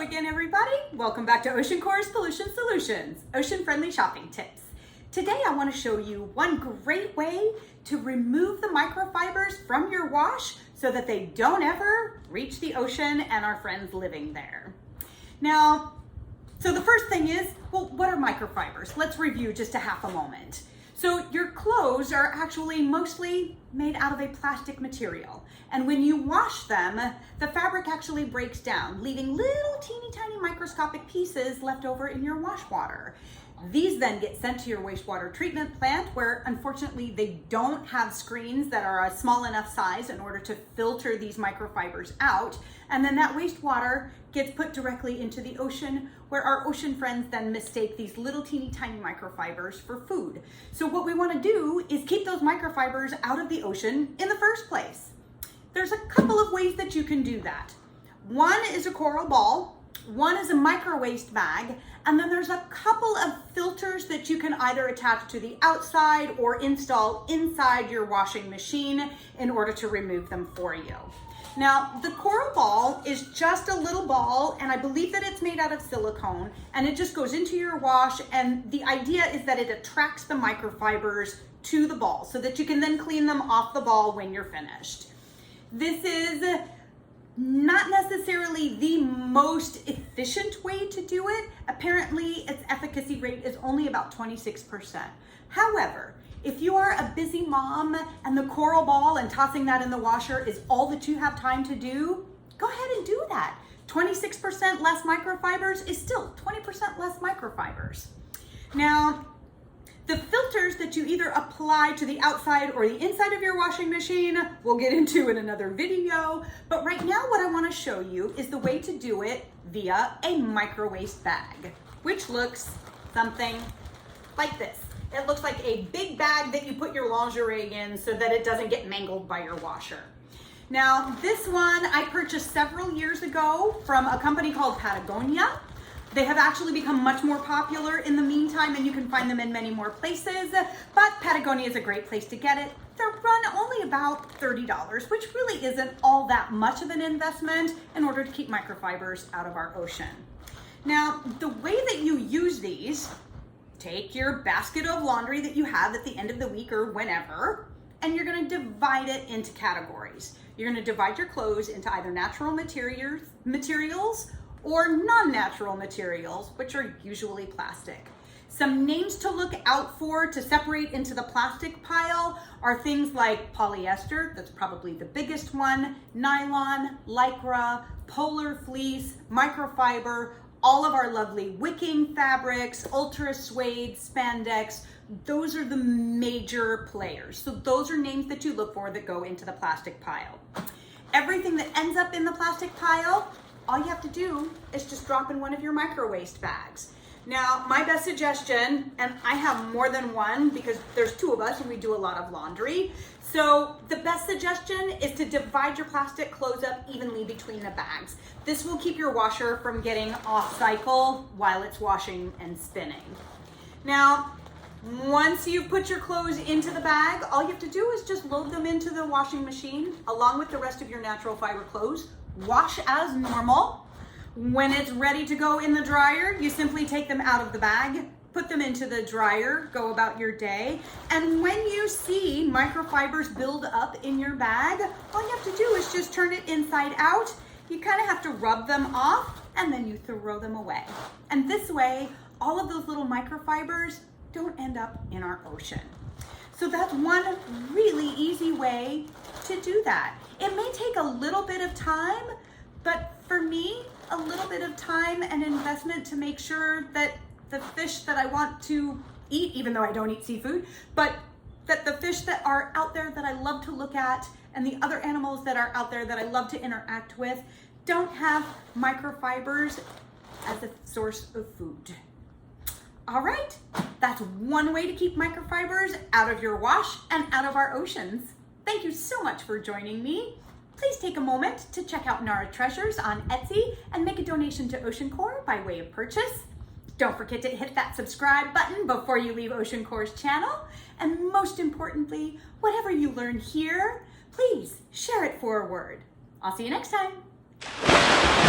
Hello again, everybody. Welcome back to OceanCore's Pollution Solutions, ocean-friendly shopping tips. Today, I want to show you one great way to remove the microfibers from your wash so that they don't ever reach the ocean and our friends living there. Now, so the first thing is, well, what are microfibers? Let's review just a half a moment. So your clothes are actually mostly made out of a plastic material. And when you wash them, the fabric actually breaks down, leaving little teeny tiny microscopic pieces left over in your wash water. These then get sent to your wastewater treatment plant where unfortunately they don't have screens that are a small enough size in order to filter these microfibers out. And then that wastewater gets put directly into the ocean where our ocean friends then mistake these little teeny tiny microfibers for food. So what we want to do is keep those microfibers out of the ocean in the first place. There's a couple of ways that you can do that. One is a coral ball, one is a microwaste bag, and then there's a couple of filters that you can either attach to the outside or install inside your washing machine in order to remove them for you. Now, the coral ball is just a little ball, and I believe that it's made out of silicone, and it just goes into your wash, and the idea is that it attracts the microfibers to the ball so that you can then clean them off the ball when you're finished. This is not necessarily the most efficient way to do it. Apparently, its efficacy rate is only about 26%. However, if you are a busy mom and the coral ball and tossing that in the washer is all that you have time to do, go ahead and do that. 26% less microfibers is still 20% less microfibers. Now, the filters that you either apply to the outside or the inside of your washing machine, we'll get into in another video. But right now what I want to show you is the way to do it via a microwaste bag, which looks something like this. It looks like a big bag that you put your lingerie in so that it doesn't get mangled by your washer. Now, this one I purchased several years ago from a company called Patagonia. They have actually become much more popular in the meantime, and you can find them in many more places, but Patagonia is a great place to get it. They're run only about $30, which really isn't all that much of an investment in order to keep microfibers out of our ocean. Now, the way that you use these, take your basket of laundry that you have at the end of the week or whenever, and you're gonna divide it into categories. You're gonna divide your clothes into either natural materials or non-natural materials, which are usually plastic. Some names to look out for to separate into the plastic pile are things like polyester, that's probably the biggest one, nylon, lycra, polar fleece, microfiber, all of our lovely wicking fabrics, ultra suede, spandex. Those are the major players. So those are names that you look for that go into the plastic pile. Everything that ends up in the plastic pile, all you have to do is just drop in one of your microwaste bags. Now, my best suggestion, and I have more than one because there's two of us and we do a lot of laundry. So the best suggestion is to divide your plastic clothes up evenly between the bags. This will keep your washer from getting off cycle while it's washing and spinning. Now, once you've put your clothes into the bag, all you have to do is just load them into the washing machine along with the rest of your natural fiber clothes. Wash as normal. When it's ready to go in the dryer, you simply take them out of the bag, put them into the dryer, go about your day. And when you see microfibers build up in your bag, all you have to do is just turn it inside out. You kind of have to rub them off and then you throw them away. And this way, all of those little microfibers don't end up in our ocean. So that's one really easy way to do that. It may take a little bit of time, but for me, a little bit of time and investment to make sure that the fish that I want to eat, even though I don't eat seafood, but that the fish that are out there that I love to look at and the other animals that are out there that I love to interact with don't have microfibers as a source of food. All right, that's one way to keep microfibers out of your wash and out of our oceans. Thank you so much for joining me. Please take a moment to check out Nara Treasures on Etsy and make a donation to OceanCore by way of purchase. Don't forget to hit that subscribe button before you leave OceanCore's channel. And most importantly, whatever you learn here, please share it forward. I'll see you next time.